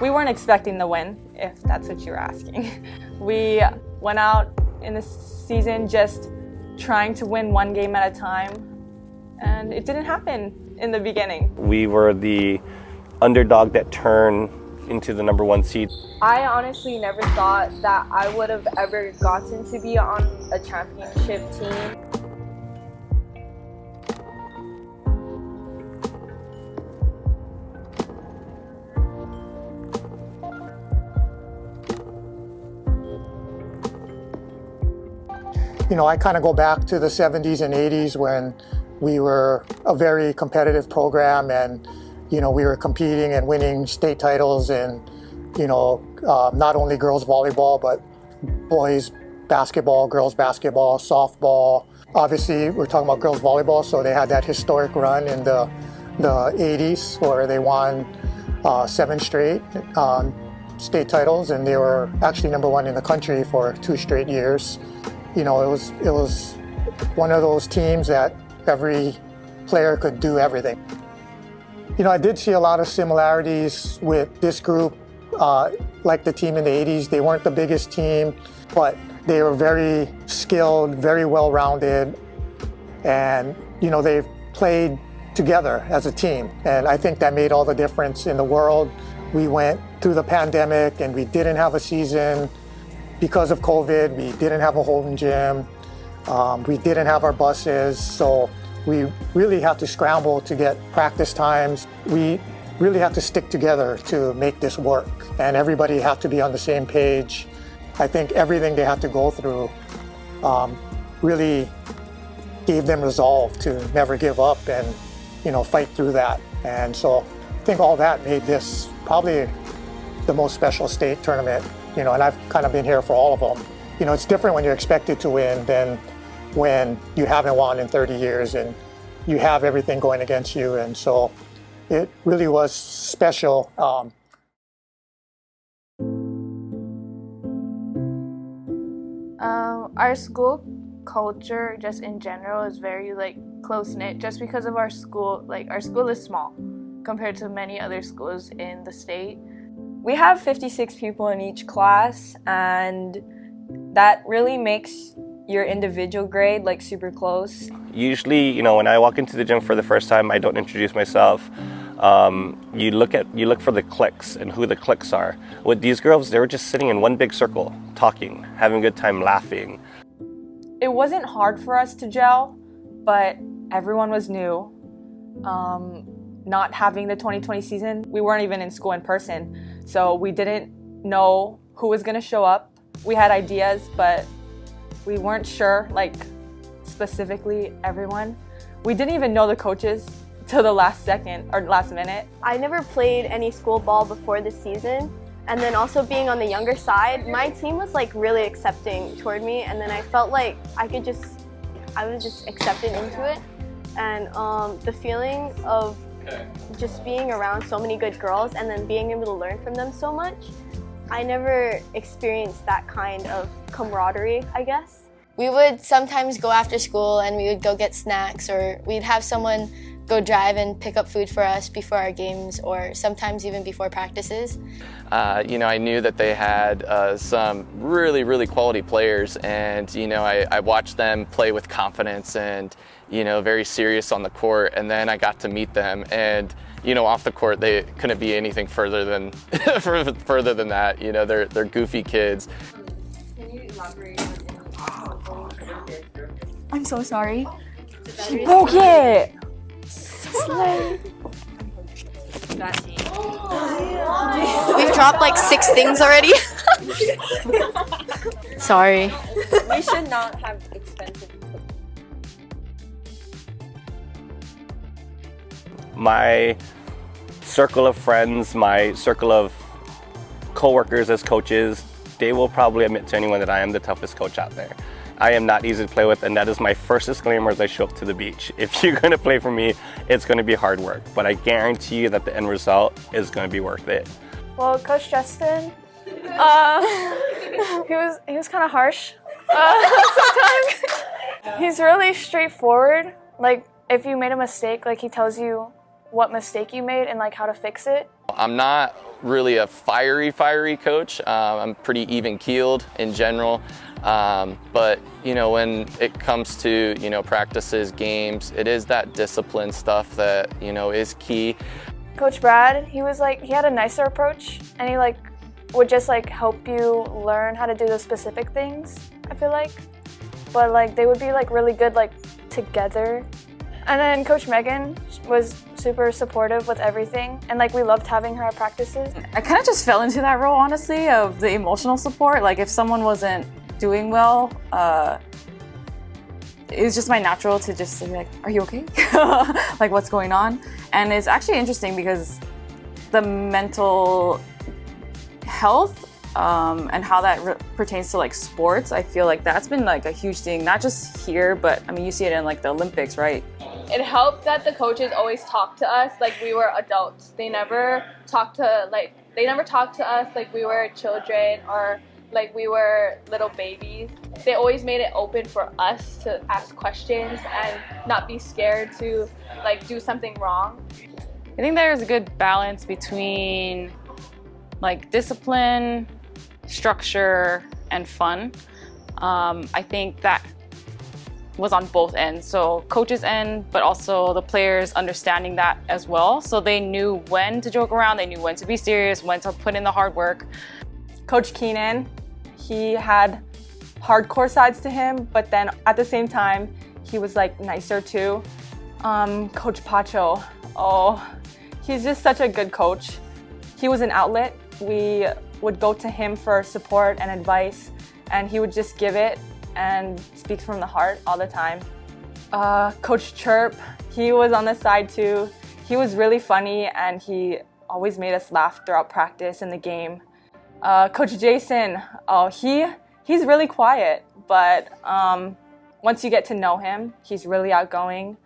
We weren't expecting the win, if that's what you're asking. We went out in the season just trying to win one game at a time, and it didn't happen in the beginning. We were the underdog that turned into the number 1 seed. I honestly never thought that I would have ever gotten to be on a championship team. You know, I kind of go back to the 70s and 80s when we were a very competitive program, and, you know, we were competing and winning state titles in, you know, not only girls volleyball, but boys basketball, girls basketball, softball. Obviously, we're talking about girls volleyball, so they had that historic run in the 80s where they won 7 straight state titles, and they were actually number 1 in the country for 2 straight years. You know, it was one of those teams that every player could do everything. You know, I did see a lot of similarities with this group, like the team in the 80s. They weren't the biggest team, but they were very skilled, very well-rounded, and, you know, they've played together as a team. And I think that made all the difference in the world. We went through the pandemic and we didn't have a season. Because of COVID, we didn't have a home gym, we didn't have our buses, so we really had to scramble to get practice times. We really had to stick together to make this work, and everybody had to be on the same page. I think everything they had to go through really gave them resolve to never give up and, you know, fight through that. And so I think all that made this probably the most special state tournament. You know, and I've kind of been here for all of them. You know, it's different when you're expected to win than when you haven't won in 30 years and you have everything going against you. And so it really was special. Our school culture, just in general, is very close-knit. Just because of our school is small compared to many other schools in the state. We have 56 people in each class, and that really makes your individual grade super close. Usually, you know, when I walk into the gym for the first time, I don't introduce myself. You look for the cliques and who the cliques are. With these girls, they were just sitting in one big circle, talking, having a good time, laughing. It wasn't hard for us to gel, but everyone was new. Not having the 2020 season, we weren't even in school in person, so we didn't know who was going to show up. We had ideas, but we weren't sure, specifically everyone. We didn't even know the coaches till the last second or last minute. I never played any school ball before this season, and then also being on the younger side, my team was really accepting toward me, and then I felt like I was just accepted into it, and the feeling of just being around so many good girls and then being able to learn from them so much, I never experienced that kind of camaraderie, I guess. We would sometimes go after school and we would go get snacks, or we'd have someone go drive and pick up food for us before our games, or sometimes even before practices. You know, I knew that they had some really, really quality players, and, you know, I watched them play with confidence and, you know, very serious on the court, and then I got to meet them, and, you know, off the court, they couldn't be anything further than further than that. You know, they're goofy kids. Can you elaborate on I'm so sorry. She broke it! We've dropped 6 things already. Sorry. We should not have expensive cookies. My circle of friends, my circle of co-workers as coaches, they will probably admit to anyone that I am the toughest coach out there. I am not easy to play with, and that is my first disclaimer as I show up to the beach. If you're going to play for me, it's going to be hard work, but I guarantee you that the end result is going to be worth it. Well, Coach Justin, he was kind of harsh sometimes. He's really straightforward. If you made a mistake, he tells you what mistake you made and how to fix it. I'm not really a fiery coach. I'm pretty even-keeled in general. But, when it comes to, practices, games, it is that discipline stuff that, is key. Coach Brad, he had a nicer approach, and he would just help you learn how to do the specific things, I feel like. But they would be really good together. And then Coach Meghan was super supportive with everything, and we loved having her at practices. I kind of just fell into that role, honestly, of the emotional support. If someone wasn't doing well, it was just my natural to just be are you okay? What's going on? And it's actually interesting because the mental health and how that pertains to sports, I feel that's been a huge thing, not just here, but I mean you see it in the Olympics, right? It helped that the coaches always talked to us like we were adults. They never talked to us like we were children or like we were little babies. They always made it open for us to ask questions and not be scared to do something wrong. I think there's a good balance between discipline, structure, and fun. I think that was on both ends. So coach's end, but also the players understanding that as well. So they knew when to joke around, they knew when to be serious, when to put in the hard work. Coach Keenan, he had hardcore sides to him, but then at the same time, he was nicer too. Coach Pacho, he's just such a good coach. He was an outlet. We would go to him for support and advice, and he would just give it and speak from the heart all the time. Coach Chirp, he was on the side too. He was really funny, and he always made us laugh throughout practice and the game. Coach Jason, he's really quiet, but once you get to know him, he's really outgoing.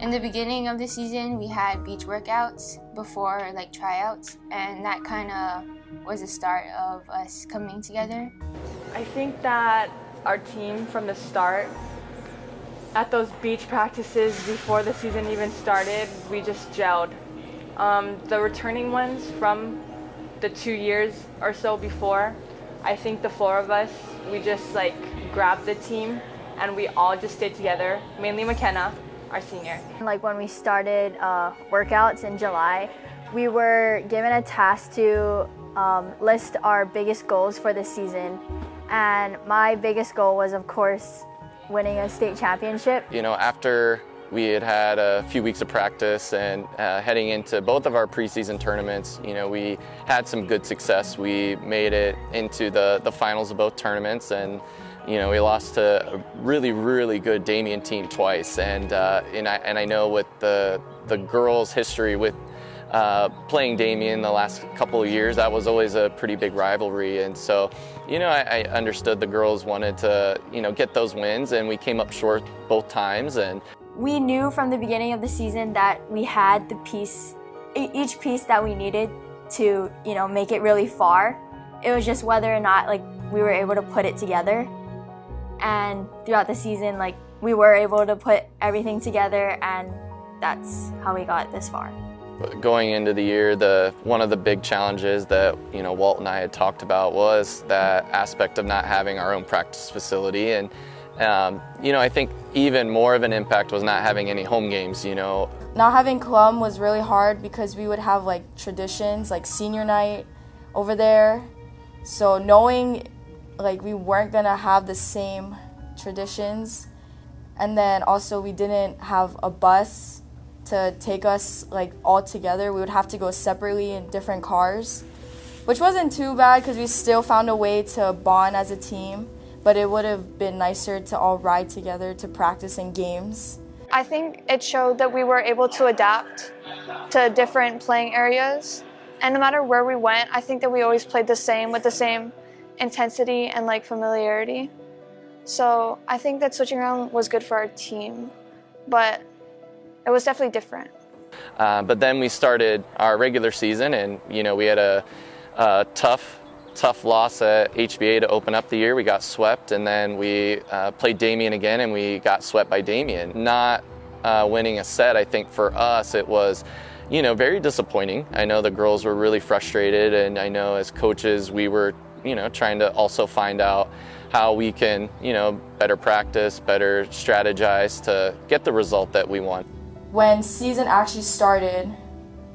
In the beginning of the season, we had beach workouts before tryouts, and that kind of was the start of us coming together. I think that our team from the start, at those beach practices before the season even started, we just gelled. The returning ones from the 2 years or so before, I think the four of us, we just grabbed the team and we all just stayed together, mainly Makena, our senior. When we started workouts in July, we were given a task to list our biggest goals for the season. And my biggest goal was, of course, winning a state championship. After we had a few weeks of practice and heading into both of our preseason tournaments, we had some good success. We made it into the finals of both tournaments, and we lost to a really, really good Damien team twice. And I know with the girls' history with playing Damien the last couple of years, that was always a pretty big rivalry. And so, I understood the girls wanted to, get those wins, and we came up short both times. And we knew from the beginning of the season that we had each piece that we needed to, make it really far. It was just whether or not we were able to put it together. And throughout the season, we were able to put everything together, and that's how we got this far. Going into the year, one of the big challenges that Walt and I had talked about was that aspect of not having our own practice facility, and I think even more of an impact was not having any home games. Not having Clum was really hard because we would have traditions like senior night over there, so knowing we weren't gonna have the same traditions, and then also we didn't have a bus to take us all together. We would have to go separately in different cars, which wasn't too bad because we still found a way to bond as a team, but it would have been nicer to all ride together to practice in games. I think it showed that we were able to adapt to different playing areas, and no matter where we went, I think that we always played the same with the same intensity and familiarity. So I think that switching around was good for our team, but it was definitely different. But then we started our regular season, and we had a tough loss at HBA to open up the year. We got swept, and then we played Damien again, and we got swept by Damien. Not winning a set, I think for us it was, very disappointing. I know the girls were really frustrated, and I know as coaches we were, trying to also find out how we can, better practice, better strategize to get the result that we want. When season actually started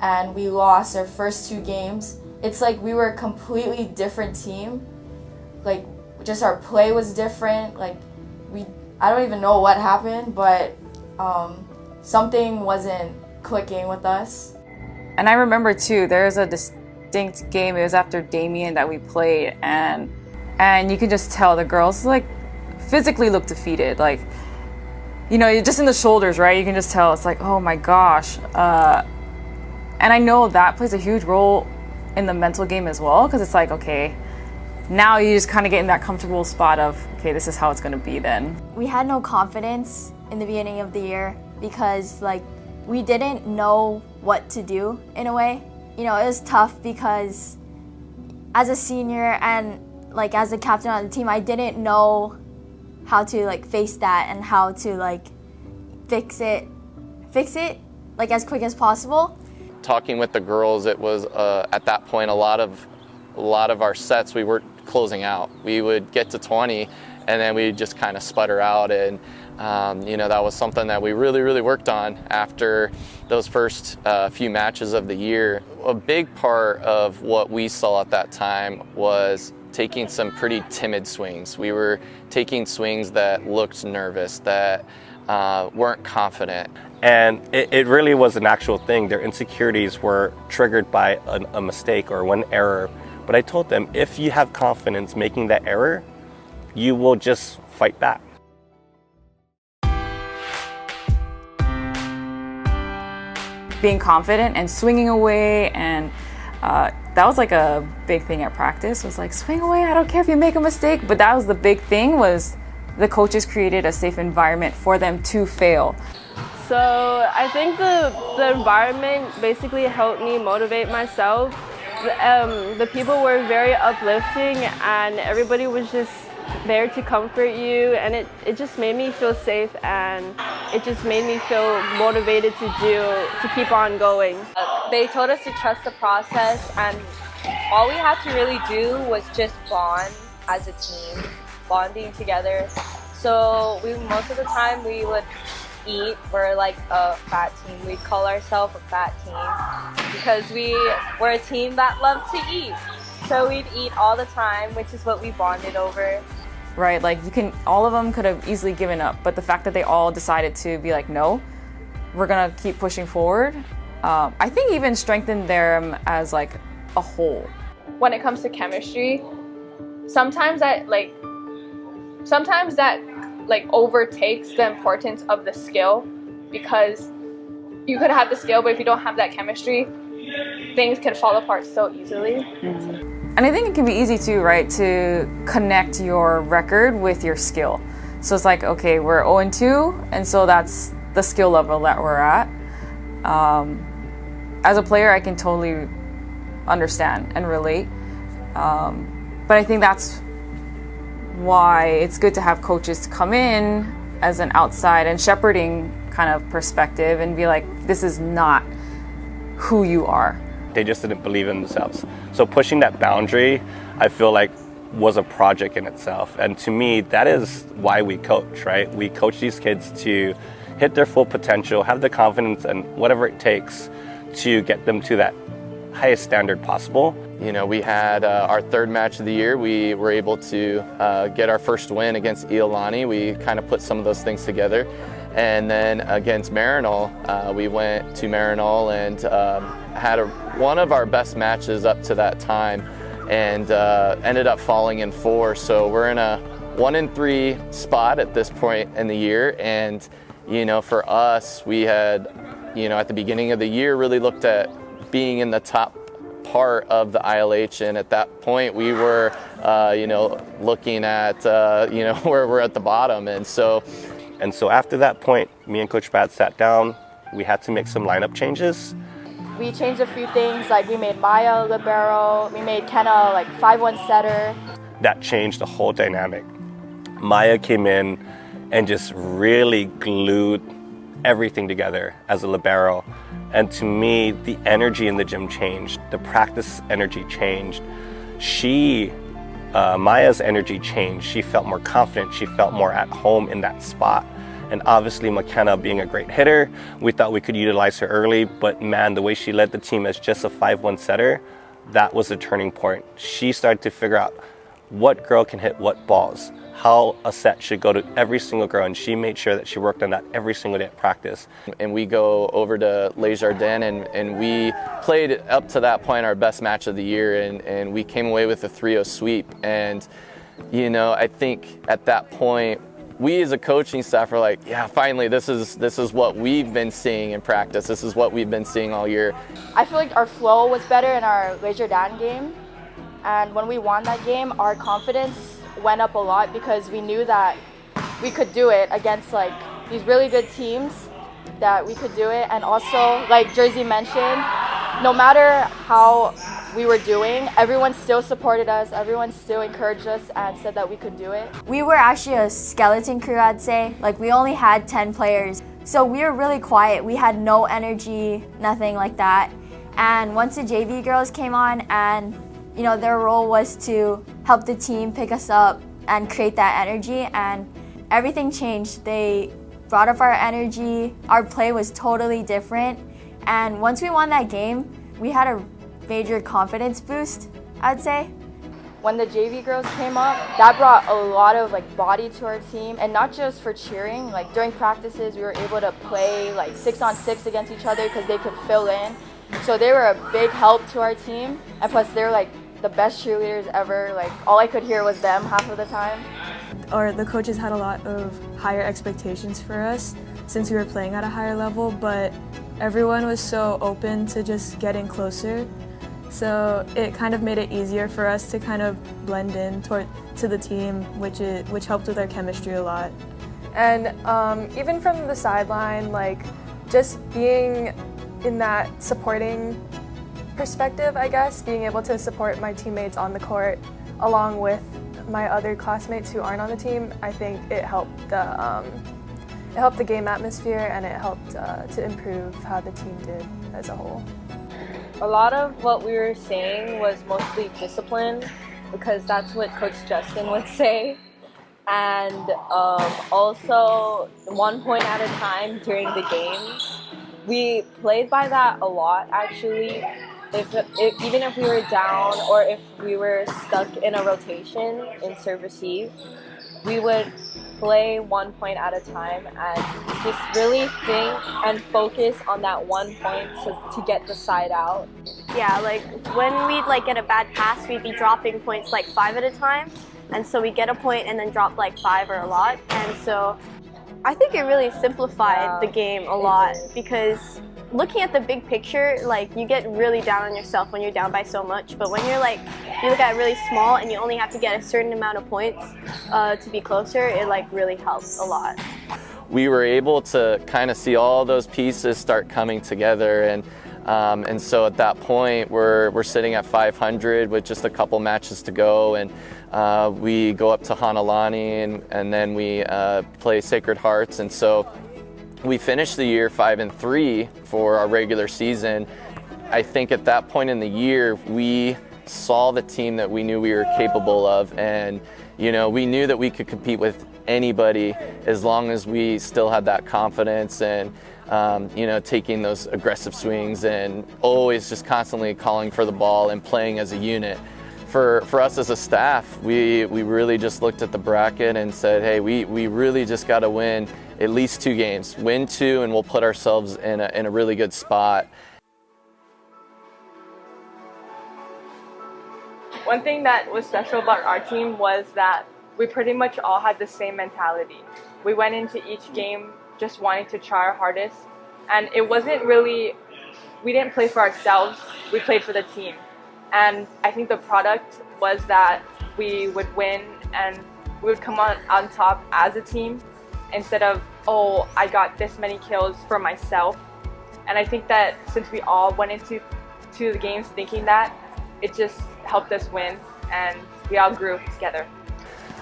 and we lost our first 2 games, it's like we were a completely different team. Like, just our play was different. Like, I don't even know what happened, but something wasn't clicking with us. And I remember too, there was a distinct game, it was after Damien that we played, and you can just tell the girls like physically look defeated. Like, you're just in the shoulders, right? You can just tell, it's like, oh my gosh. And I know that plays a huge role in the mental game as well, because it's like, okay, now you just kind of get in that comfortable spot of, okay, this is how it's going to be then. We had no confidence in the beginning of the year because we didn't know what to do in a way. It was tough because as a senior and as a captain on the team, I didn't know how to face that and how to fix it as quick as possible. Talking with the girls, it was at that point a lot of our sets we were closing out. We would get to 20 and then we'd just kind of sputter out, and that was something that we really worked on after those first few matches of the year. A big part of what we saw at that time was taking some pretty timid swings. We were taking swings that looked nervous, that weren't confident. And it really was an actual thing. Their insecurities were triggered by a mistake or one error. But I told them, if you have confidence making that error, you will just fight back. Being confident and swinging away, and that was a big thing at practice. It was like, swing away, I don't care if you make a mistake. But that was the big thing, was the coaches created a safe environment for them to fail. So I think the environment basically helped me motivate myself. The people were very uplifting, and everybody was just there to comfort you, and it just made me feel safe, and it just made me feel motivated to keep on going. They told us to trust the process, and all we had to really do was just bond as a team, bonding together. So most of the time we would eat. We're like a fat team. We call ourselves a fat team because we're a team that loves to eat. So we'd eat all the time, which is what we bonded over. Right, all of them could have easily given up, but the fact that they all decided to be like, no, we're gonna keep pushing forward, I think even strengthened them as a whole. When it comes to chemistry, sometimes that overtakes the importance of the skill, because you could have the skill, but if you don't have that chemistry, things can fall apart so easily. Mm-hmm. And I think it can be easy too, right, to connect your record with your skill. So it's like, okay, we're 0-2, and so that's the skill level that we're at. As a player, I can totally understand and relate. But I think that's why it's good to have coaches come in as an outside and shepherding kind of perspective and be like, this is not who you are. They just didn't believe in themselves. So pushing that boundary, I feel like, was a project in itself. And to me, that is why we coach, right? We coach these kids to hit their full potential, have the confidence and whatever it takes to get them to that highest standard possible. We had our third match of the year. We were able to get our first win against Iolani. We kind of put some of those things together. And then against Marinol, we went to Marinol and had one of our best matches up to that time, and ended up falling in 4. So we're in a 1-3 spot at this point in the year. And, for us, we had, at the beginning of the year, really looked at being in the top part of the ILH, and at that point we were looking at where we're at the bottom. And so after that point, me and Coach Brad sat down. We had to make some lineup changes. We changed a few things, we made Maiah libero, we made Kenna 5-1 setter. That changed the whole dynamic. Maiah came in and just really glued everything together as a libero. And to me, the energy in the gym changed. The practice energy changed. Maiah's energy changed. She felt more confident. She felt more at home in that spot. And obviously Makena being a great hitter, we thought we could utilize her early, but man, the way she led the team as just a 5-1 setter, that was a turning point. She started to figure out what girl can hit what balls, how a set should go to every single girl, and she made sure that she worked on that every single day at practice. And we go over to Jardin, and we played up to that point our best match of the year, and we came away with a 3-0 sweep. And you know, I think at that point, we as a coaching staff are like, yeah, finally, this is what we've been seeing in practice. This is what we've been seeing all year. I feel like our flow was better in our Jardin game, and when we won that game, our confidence went up a lot because we knew that we could do it against like these really good teams, that we could do it. And also, like Jersey mentioned, no matter how we were doing, everyone still supported us, everyone still encouraged us and said that we could do it. We were actually a skeleton crew, I'd say. Like, we only had 10 players. So we were really quiet. We had no energy, nothing like that. And once the JV girls came on, and you know, their role was to help the team pick us up and create that energy, and everything changed. They brought up our energy. Our play was totally different. And once we won that game, we had a major confidence boost, I'd say. When the JV girls came up, that brought a lot of like body to our team, and not just for cheering. Like during practices, we were able to play like 6-on-6 against each other because they could fill in. So they were a big help to our team, and plus they're like the best cheerleaders ever. Like all I could hear was them half of the time. Or the coaches had a lot of higher expectations for us since we were playing at a higher level, but everyone was so open to just getting closer. So it kind of made it easier for us to kind of blend in to the team, which helped with our chemistry a lot. And even from the sideline, like just being in that supporting perspective, I guess, being able to support my teammates on the court along with my other classmates who aren't on the team, I think it helped the game atmosphere, and it helped to improve how the team did as a whole. A lot of what we were saying was mostly discipline, because that's what Coach Justin would say. And also 1 point at a time during the games. We played by that a lot, actually. Even if we were down or if we were stuck in a rotation in serve receive, we would play 1 point at a time and just really think and focus on that 1 point to get the side out. Yeah, like when we'd like get a bad pass, we'd be dropping points like 5 at a time, and so we get a point and then drop like 5 or a lot. And so I think it really simplified the game a lot, because looking at the big picture, like you get really down on yourself when you're down by so much, but when you're like, you look at it really small and you only have to get a certain amount of points to be closer, it like really helps a lot. We were able to kind of see all those pieces start coming together, and so at that point we're sitting at 500 with just a couple matches to go, and we go up to Hanalani, and then we play Sacred Hearts, and so we finished the year 5-3 for our regular season. I think at that point in the year, we saw the team that we knew we were capable of, and you know, we knew that we could compete with anybody as long as we still had that confidence and you know, taking those aggressive swings and always just constantly calling for the ball and playing as a unit. For us as a staff, we really just looked at the bracket and said, hey, we really just got to win at least 2 games. Win 2 and we'll put ourselves in a really good spot. One thing that was special about our team was that we pretty much all had the same mentality. We went into each game just wanting to try our hardest, and it wasn't really, we didn't play for ourselves, we played for the team. And I think the product was that we would win and we would come on top as a team instead of, oh, I got this many kills for myself. And I think that since we all went into the games thinking that, it just helped us win, and we all grew together.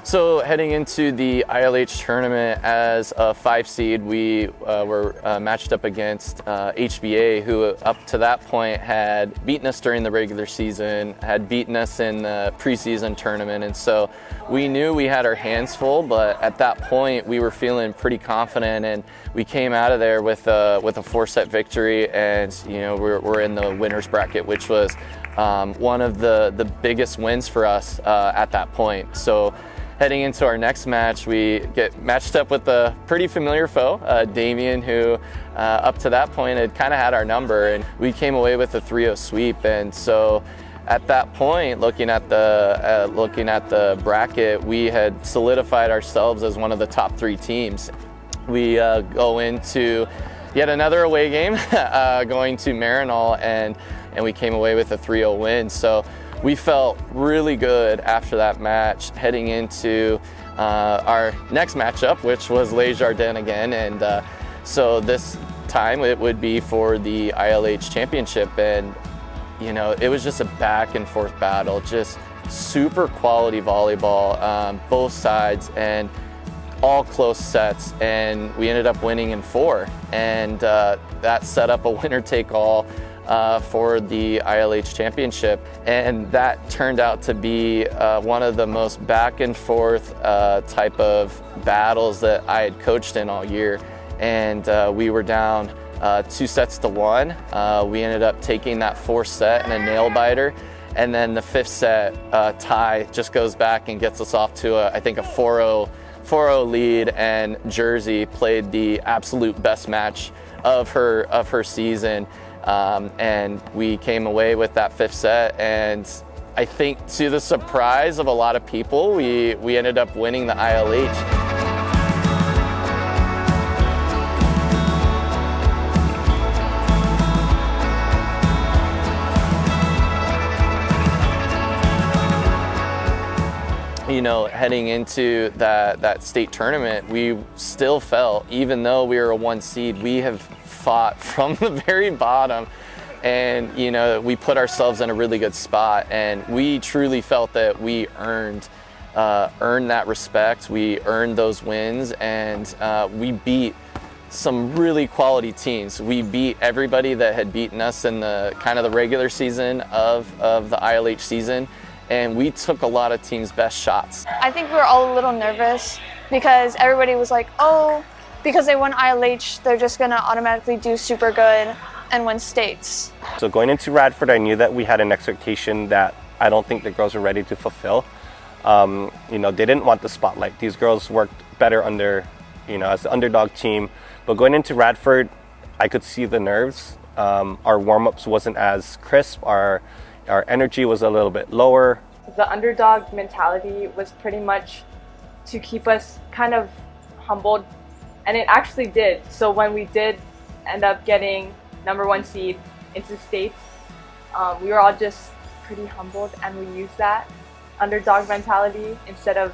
So heading into the ILH tournament as a 5 seed, we were matched up against HBA, who up to that point had beaten us during the regular season, had beaten us in the preseason tournament, and so we knew we had our hands full. But at that point, we were feeling pretty confident, and we came out of there with a 4-set victory, and we're in the winners bracket, which was one of the biggest wins for us at that point. So heading into our next match, we get matched up with a pretty familiar foe, Damien, who up to that point had kind of had our number, and we came away with a 3-0 sweep. And so at that point, looking at the bracket, we had solidified ourselves as one of the top 3 teams. We go into yet another away game, going to Marinol, and we came away with a 3-0 win. So we felt really good after that match, heading into our next matchup, which was Jardin again. And so this time it would be for the ILH championship. And, it was just a back and forth battle, just super quality volleyball, both sides, and all close sets. And we ended up winning in 4. And that set up a winner-take-all for the ILH championship, and that turned out to be one of the most back and forth type of battles that I had coached in all year. And we were down 2-1. We ended up taking that 4th set in a nail biter, and then the 5th set tie just goes back and gets us off to I think a 4-0 lead, and Jersey played the absolute best match of her season. And we came away with that 5th set, and I think to the surprise of a lot of people, we ended up winning the ILH. Heading into that state tournament, we still felt, even though we were a 1 seed, we have fought from the very bottom, and we put ourselves in a really good spot, and we truly felt that we earned that respect. We earned those wins, and we beat some really quality teams. We beat everybody that had beaten us in the kind of the regular season of the ILH season, and we took a lot of teams' best shots. I think we were all a little nervous because everybody was like, oh, because they won ILH, they're just gonna automatically do super good and win states. So going into Radford, I knew that we had an expectation that I don't think the girls were ready to fulfill. They didn't want the spotlight. These girls worked better under, as the underdog team. But going into Radford, I could see the nerves. Our warm-ups wasn't as crisp. Our energy was a little bit lower. The underdog mentality was pretty much to keep us kind of humbled, and it actually did. So when we did end up getting number 1 seed into states, we were all just pretty humbled, and we used that underdog mentality instead of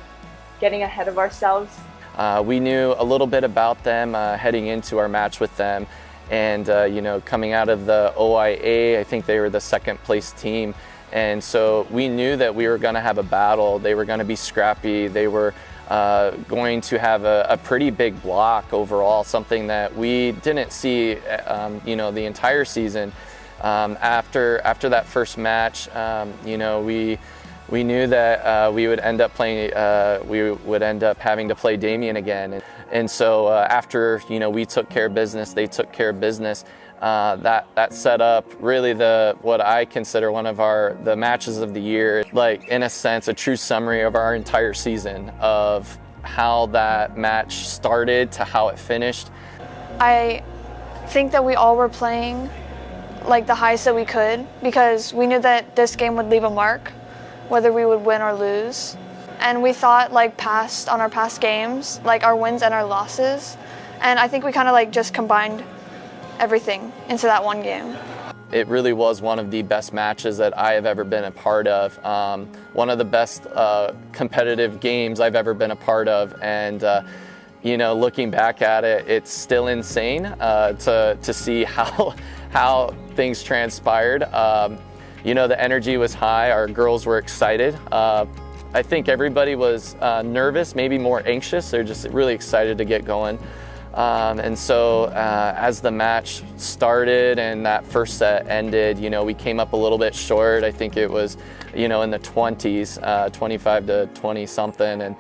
getting ahead of ourselves. We knew a little bit about them heading into our match with them. And, coming out of the OIA, I think they were the 2nd place team. And so we knew that we were going to have a battle. They were going to be scrappy. They were going to have a pretty big block overall, something that we didn't see, the entire season. After that first match, we knew that we would end up having to play Damien again. And so after, we took care of business, they took care of business, that set up really what I consider one of the matches of the year, like in a sense, a true summary of our entire season of how that match started to how it finished. I think that we all were playing like the highest that we could because we knew that this game would leave a mark, whether we would win or lose. And we thought on our past games, like our wins and our losses. And I think we kind of just combined everything into that one game. It really was one of the best matches that I have ever been a part of. One of the best competitive games I've ever been a part of. And looking back at it, it's still insane to see how things transpired. The energy was high. Our girls were excited. I think everybody was nervous, maybe more anxious. They're just really excited to get going. And so as the match started and that first set ended, you know, we came up a little bit short. I think it was, you know, in the 20s, 25 to 20 something. And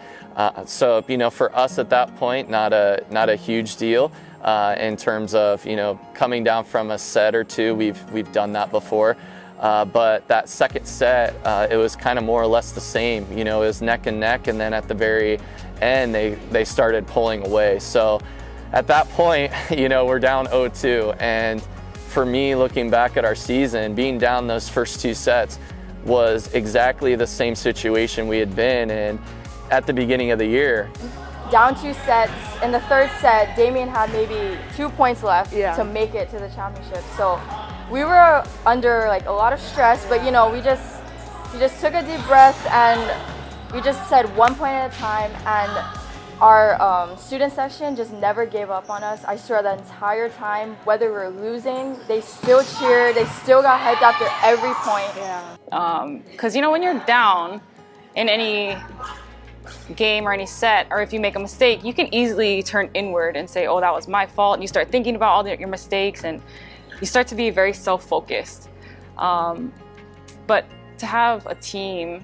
so, you know, for us at that point, not a huge deal in terms of, you know, coming down from a set or two. We've done that before. But that second set, it was kind of more or less the same. You know, it was neck and neck, and then at the very end, they started pulling away. So at that point, you know, we're down 0-2. And for me, looking back at our season, being down those first two sets was exactly the same situation we had been in at the beginning of the year. Down 2 sets. In the third set, Damien had maybe 2 points left to make it to the championship. So we were under like a lot of stress, but you know, we just took a deep breath and we just said 1 point at a time, and our student section just never gave up on us. I swear the entire time, whether we were losing, they still cheered, they still got hyped after every point. Yeah. Because you know, when you're down in any game or any set, or if you make a mistake, you can easily turn inward and say, oh, that was my fault, and you start thinking about all your mistakes, and you start to be very self-focused. But to have a team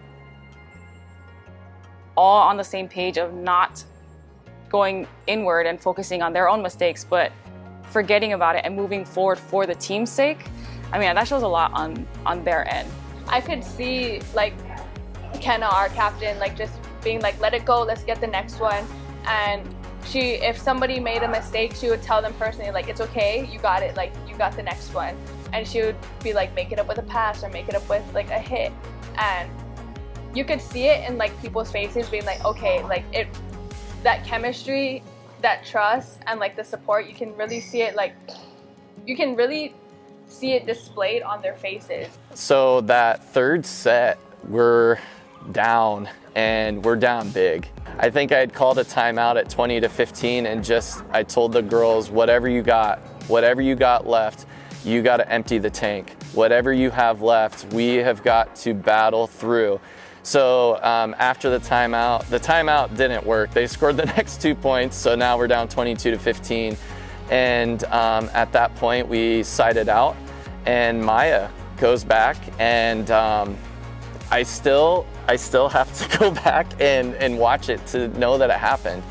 all on the same page of not going inward and focusing on their own mistakes, but forgetting about it and moving forward for the team's sake, I mean, that shows a lot on their end. I could see like Kenna, our captain, like just being like, let it go, let's get the next one. And if somebody made a mistake, she would tell them personally, like, it's okay, you got it, like, you got the next one. And she would be like, make it up with a pass or make it up with like a hit. And you could see it in like people's faces being like, okay, like that chemistry, that trust, and like the support, you can really see it, like, you can really see it displayed on their faces. So that third set, we're down, and we're down big. I think I had called a timeout at 20-15, and I told the girls, whatever you got left, you got to empty the tank. Whatever you have left, we have got to battle through. So after the timeout didn't work. They scored the next 2 points, so now we're down 22-15. And at that point, we sided out, and Maiah goes back, and I still have to go back and watch it to know that it happened.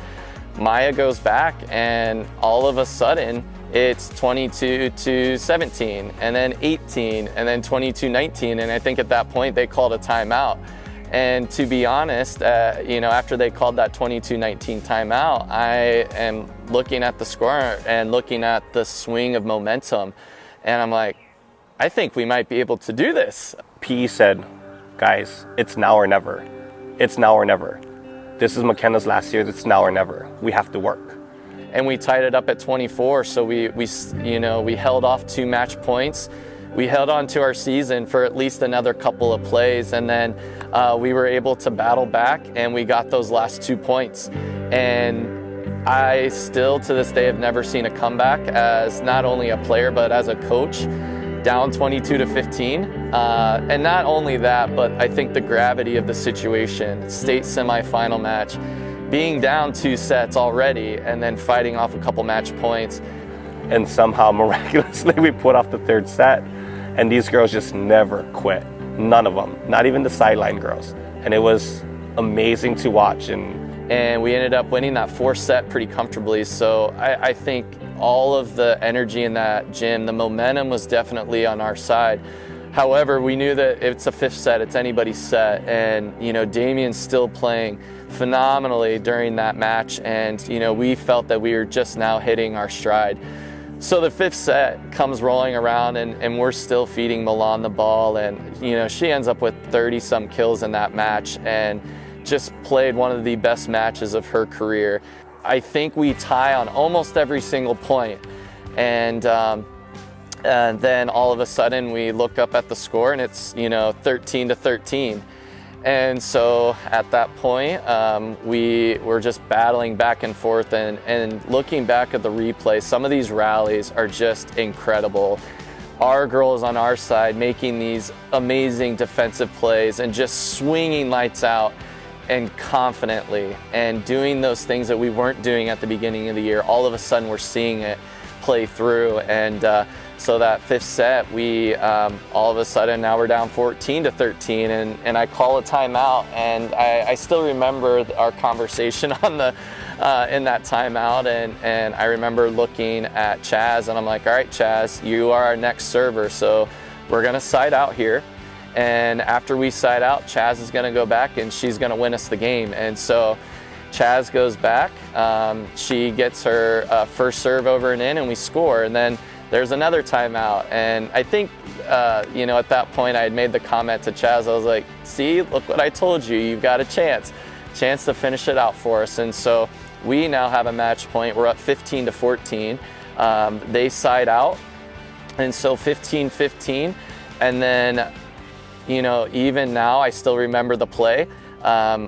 Maiah goes back, and all of a sudden, it's 22-17, and then 18, and then 22-19, and I think at that point they called a timeout. And to be honest, you know, after they called that 22-19 timeout, I am looking at the score and looking at the swing of momentum, and I'm like, I think we might be able to do this. P said, guys, it's now or never. It's now or never. This is Makena's last year. It's now or never. We have to work. And we tied it up at 24, so we held off 2 match points. We held on to our season for at least another couple of plays, and then we were able to battle back, and we got those last 2 points. And I still, to this day, have never seen a comeback as not only a player, but as a coach, down 22-15. And not only that, but I think the gravity of the situation, state semifinal match, being down 2 sets already, and then fighting off a couple match points. And somehow, miraculously, we put off the third set, and these girls just never quit. None of them, not even the sideline girls. And it was amazing to watch. And we ended up winning that 4th set pretty comfortably. So I think all of the energy in that gym, the momentum was definitely on our side. However, we knew that it's a 5th set, it's anybody's set. And, you know, Damien's still playing phenomenally during that match. And, you know, we felt that we were just now hitting our stride. So the 5th set comes rolling around, and we're still feeding Milan the ball, and you know, she ends up with 30-some kills in that match and just played one of the best matches of her career. I think we tie on almost every single point, and then all of a sudden we look up at the score, and it's, you know, 13-13. And so at that point, we were just battling back and forth, and looking back at the replay, some of these rallies are just incredible. Our girls on our side making these amazing defensive plays and just swinging lights out. and confidently and doing those things that we weren't doing at the beginning of the year. All of a sudden we're seeing it play through, and so that fifth set, we all of a sudden now we're down 14-13, and I call a timeout, and I still remember our conversation on the in that timeout, and I remember looking at Chaz, and I'm like, all right, Chaz, you are our next server, so we're gonna side out here, and after we side out, Chaz is gonna go back and she's gonna win us the game. And so Chaz goes back, she gets her first serve over and in, and we score, and then there's another timeout. And I think, you know, at that point I had made the comment to Chaz, I was like, see, look what I told you, you've got a chance to finish it out for us. And so we now have a match point, we're up 15-14, they side out, and so 15-15, and then, you know, even now I still remember the play.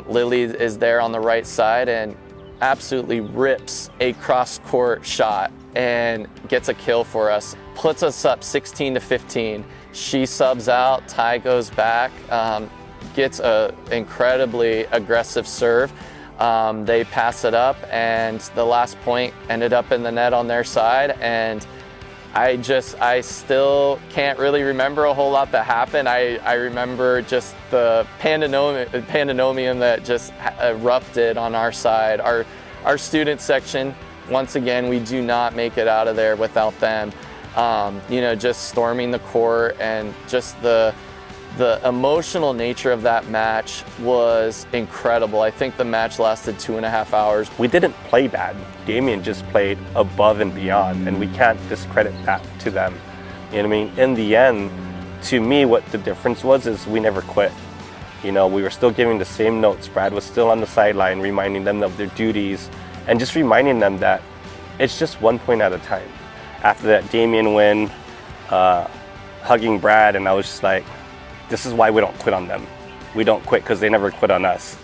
Lily is there on the right side and absolutely rips a cross-court shot and gets a kill for us, puts us up 16-15. She subs out, Ty goes back, gets a incredibly aggressive serve. They pass it up, and the last point ended up in the net on their side, and I still can't really remember a whole lot that happened. I remember just the pandemonium that just erupted on our side. Our student section, once again, we do not make it out of there without them. You know, just storming the court, and just the emotional nature of that match was incredible. I think the match lasted 2.5 hours. We didn't play bad. Damien just played above and beyond, and we can't discredit that to them. You know what I mean? In the end, to me, what the difference was is we never quit. You know, we were still giving the same notes. Brad was still on the sideline, reminding them of their duties, and just reminding them that it's just 1 point at a time. After that Damien win, hugging Brad, and I was just like, this is why we don't quit on them. We don't quit because they never quit on us.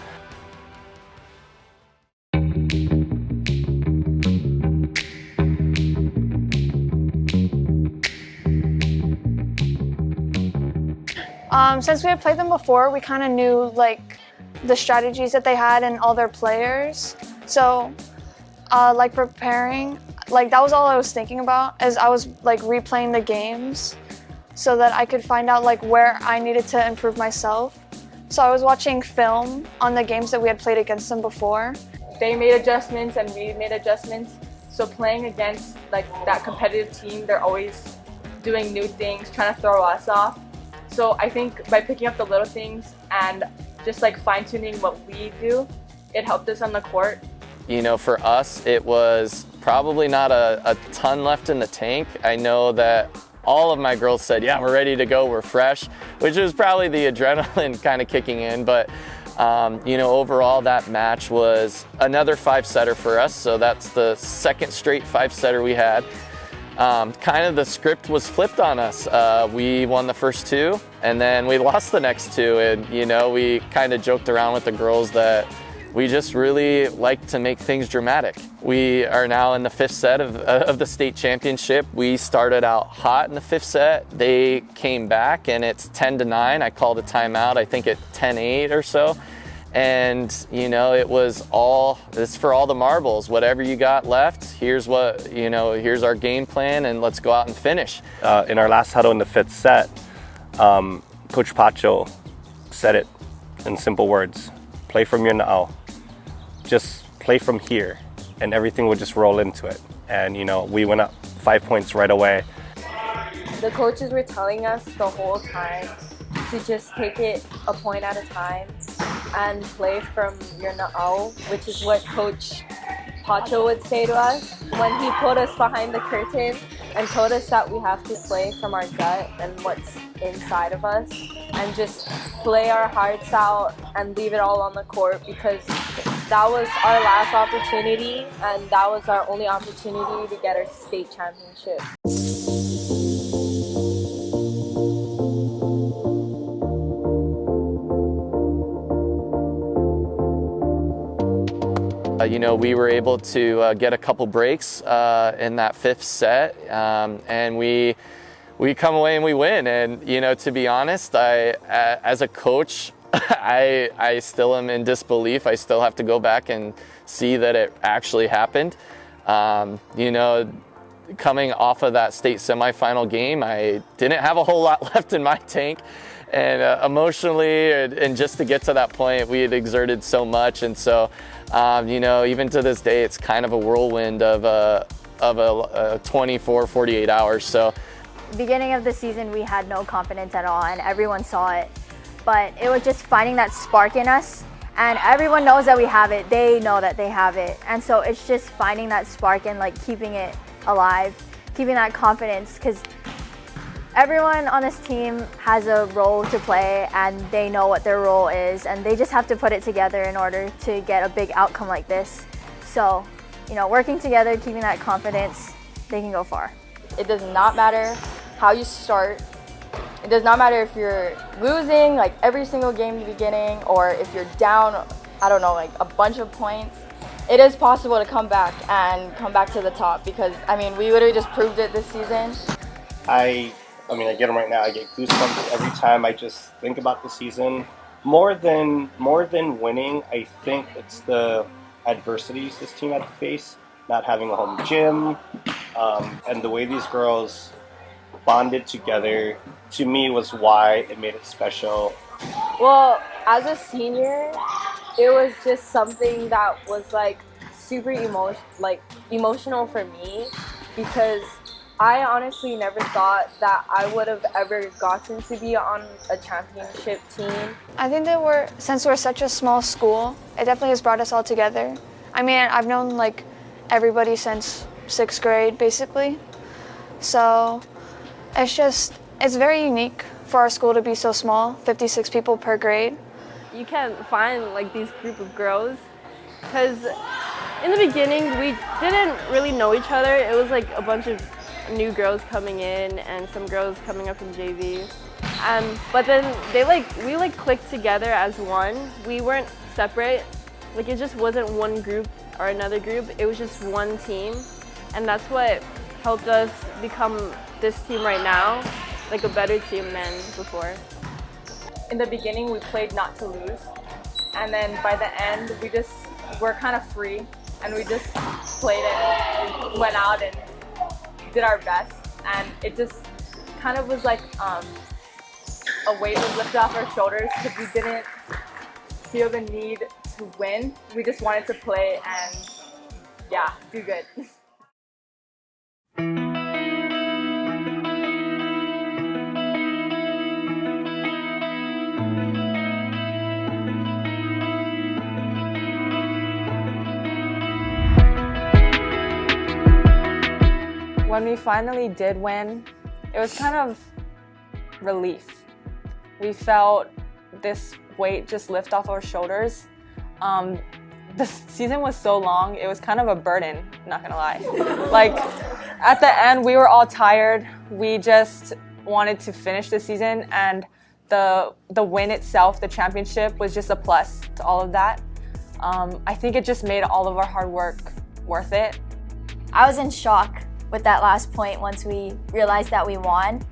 Since we had played them before, we kind of knew like the strategies that they had and all their players. So like preparing, like that was all I was thinking about as I was like replaying the games, so that I could find out like where I needed to improve myself. So I was watching film on the games that we had played against them before. They made adjustments and we made adjustments. So playing against like that competitive team, they're always doing new things, trying to throw us off. So I think by picking up the little things and just like fine-tuning what we do, it helped us on the court. You know, for us, it was probably not a ton left in the tank. I know that all of my girls said, yeah, we're ready to go, we're fresh, which was probably the adrenaline kind of kicking in. But, you know, overall that match was another 5-setter for us. So that's the second straight 5-setter we had. Kind of the script was flipped on us. We won the first 2, and then we lost the next 2. And, you know, we kind of joked around with the girls that we just really like to make things dramatic. We are now in the 5th set of the state championship. We started out hot in the 5th set. They came back, and it's 10-9. I called a timeout, I think at 10-8 or so. And, you know, it was all, this for all the marbles. Whatever you got left, here's what, you know, here's our game plan, and let's go out and finish. In our last huddle in the 5th set, Coach Pacho said it in simple words: play from your now. Just play from here, and everything would just roll into it. And, you know, we went up 5 points right away. The coaches were telling us the whole time to just take it a point at a time and play from your now, which is what Coach Pacho would say to us when he put us behind the curtain and told us that we have to play from our gut and what's inside of us, and just play our hearts out and leave it all on the court, because that was our last opportunity, and that was our only opportunity to get our state championship. You know, we were able to get a couple breaks in that 5th set, and we come away and we win. And, you know, to be honest, as a coach, I still am in disbelief. I still have to go back and see that it actually happened. You know, coming off of that state semifinal game, I didn't have a whole lot left in my tank. And emotionally, and just to get to that point, we had exerted so much. And so, you know, even to this day, it's kind of a whirlwind of a 24, 48 hours. So, beginning of the season, we had no confidence at all, and everyone saw it. But it was just finding that spark in us, and everyone knows that we have it. They know that they have it. And so it's just finding that spark and like keeping it alive, keeping that confidence, because everyone on this team has a role to play and they know what their role is, and they just have to put it together in order to get a big outcome like this. So, you know, working together, keeping that confidence, they can go far. It does not matter how you start. It does not matter if you're losing like every single game in the beginning, or if you're down, I don't know, like a bunch of points. It is possible to come back and come back to the top, because I mean, we literally just proved it this season. I mean, I get them right now. I get goosebumps every time I just think about the season. More than winning, I think it's the adversities this team had to face. Not having a home gym, and the way these girls bonded together, to me, was why it made it special. Well, as a senior, it was just something that was like super emotional for me, because I honestly never thought that I would have ever gotten to be on a championship team. I think that since we're such a small school, it definitely has brought us all together. I mean, I've known like everybody since 6th grade, basically. So it's very unique for our school to be so small, 56 people per grade. You can't find like these group of girls, because in the beginning we didn't really know each other. It was like a bunch of new girls coming in and some girls coming up from JV. But then we clicked together as one. We weren't separate. Like, it just wasn't one group or another group. It was just one team. And that's what helped us become this team right now, like a better team than before. In the beginning, we played not to lose. And then by the end, we're kind of free. And we just played and went out and did our best. And it just kind of was like a weight was lifted off our shoulders, because we didn't feel the need to win. We just wanted to play and, yeah, do good. When we finally did win, it was kind of relief. We felt this weight just lift off our shoulders. The season was so long, it was kind of a burden, not gonna lie. Like, at the end, we were all tired. We just wanted to finish the season, and the win itself, the championship, was just a plus to all of that. I think it just made all of our hard work worth it. I was in shock with that last point once we realized that we won.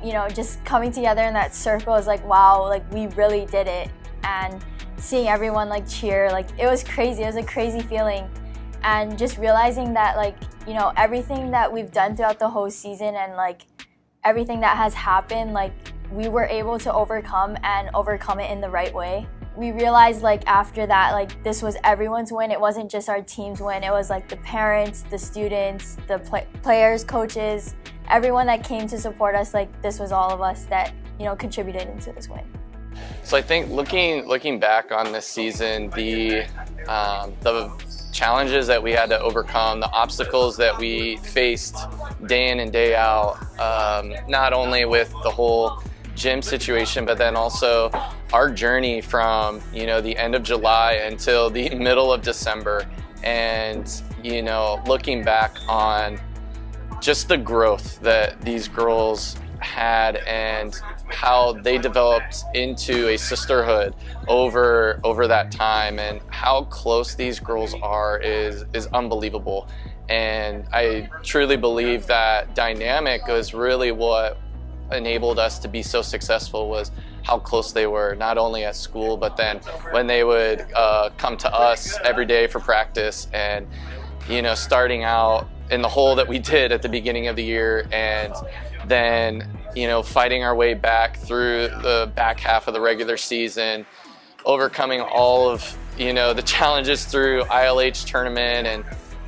You know, just coming together in that circle is like, wow, like we really did it. And seeing everyone like cheer, like it was crazy. It was a crazy feeling. And just realizing that, like, you know, everything that we've done throughout the whole season and like everything that has happened, like we were able to overcome it in the right way. We realized like after that, like this was everyone's win. It wasn't just our team's win. It was like the parents, the students, the players, coaches, everyone that came to support us. Like this was all of us that, you know, contributed into this win. So I think looking back on this season, the challenges that we had to overcome, the obstacles that we faced day in and day out, not only with the whole gym situation, but then also our journey from, you know, the end of July until the middle of December, and, you know, looking back on just the growth that these girls had and how they developed into a sisterhood over that time, and how close these girls are is unbelievable. And I truly believe that dynamic was really what enabled us to be so successful, was how close they were, not only at school, but then when they would come to us every day for practice. And, you know, starting out in the hole that we did at the beginning of the year, and then, you know, fighting our way back through the back half of the regular season, overcoming all of, you know, the challenges through ILH tournament, and,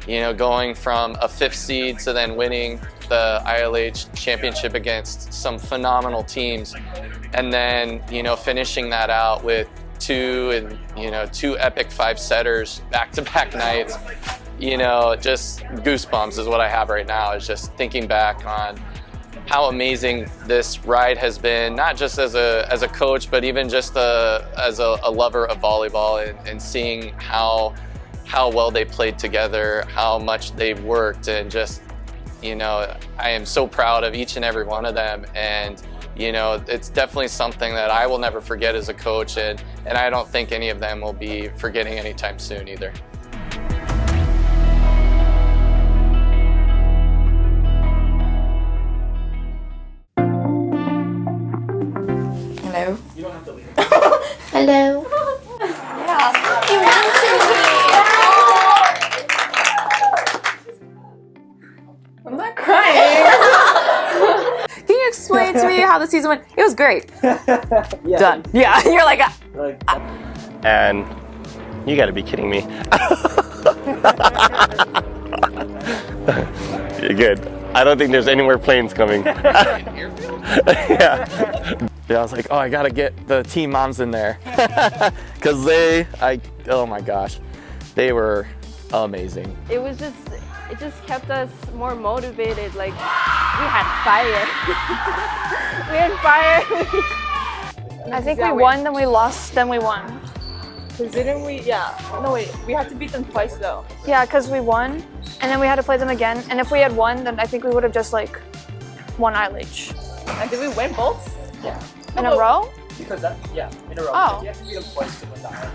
you know, going from a 5th seed to then winning the ILH championship against some phenomenal teams, and then, you know, finishing that out with 2 epic 5-setters back-to-back nights. You know, just goosebumps is what I have right now, is just thinking back on how amazing this ride has been, not just as a coach, but even just as a lover of volleyball, and seeing how well they played together, how much they worked, and just, you know, I am so proud of each and every one of them. And, you know, it's definitely something that I will never forget as a coach, and I don't think any of them will be forgetting anytime soon either. Hello. You don't have to leave. Hello. I'm not crying. Can you explain to me how the season went? It was great. Yeah. Done. Yeah, you're like, And you gotta be kidding me. You're good. I don't think there's any more planes coming. Yeah, I was like, oh, I gotta get the team moms in there. Cause oh my gosh, they were amazing. It just kept us more motivated. Like, we had fire. We had fire. I think we won, then we lost, then we won. Cause didn't we? Yeah. No wait. We had to beat them twice though. Yeah, because we won, and then we had to play them again. And if we had won, then I think we would have just like won ILH. And did we win both? Yeah. In a row? Because in a row. Oh. You have to beat them twice to win the ILH.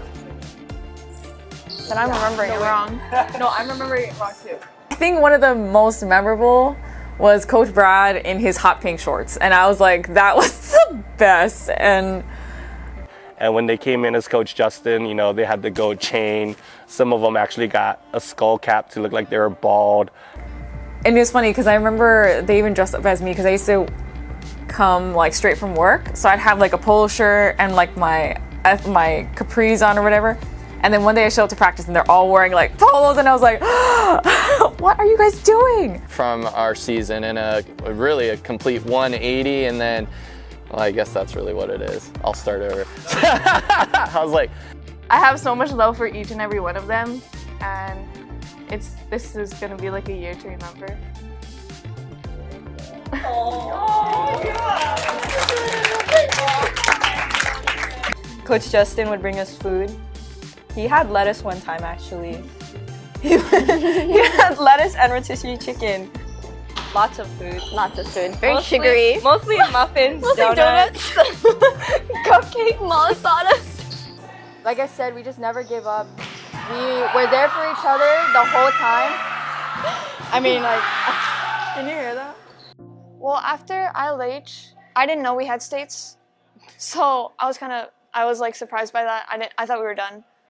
Then I'm remembering it wrong. No, I'm remembering it wrong too. I think one of the most memorable was Coach Brad in his hot pink shorts. And I was like, that was the best. And when they came in as Coach Justin, you know, they had the gold chain. Some of them actually got a skull cap to look like they were bald. And it was funny because I remember they even dressed up as me because I used to come like straight from work. So I'd have like a polo shirt and like my capris on or whatever. And then one day I showed up to practice and they're all wearing like polos, and I was like, what are you guys doing? From our season in a complete 180, and then, well, I guess that's really what it is. I'll start over. I was like, I have so much love for each and every one of them, and this is gonna be like a year to remember. Coach Justin would bring us food. He had lettuce one time actually. He had lettuce and rotisserie chicken. Lots of food. Lots of food. Very sugary. Mostly muffins, donuts. Cupcake, malasadas. Like I said, we just never give up. We were there for each other the whole time. I mean, like, can you hear that? Well, after ILH, I didn't know we had states, so I was like surprised by that. I thought we were done.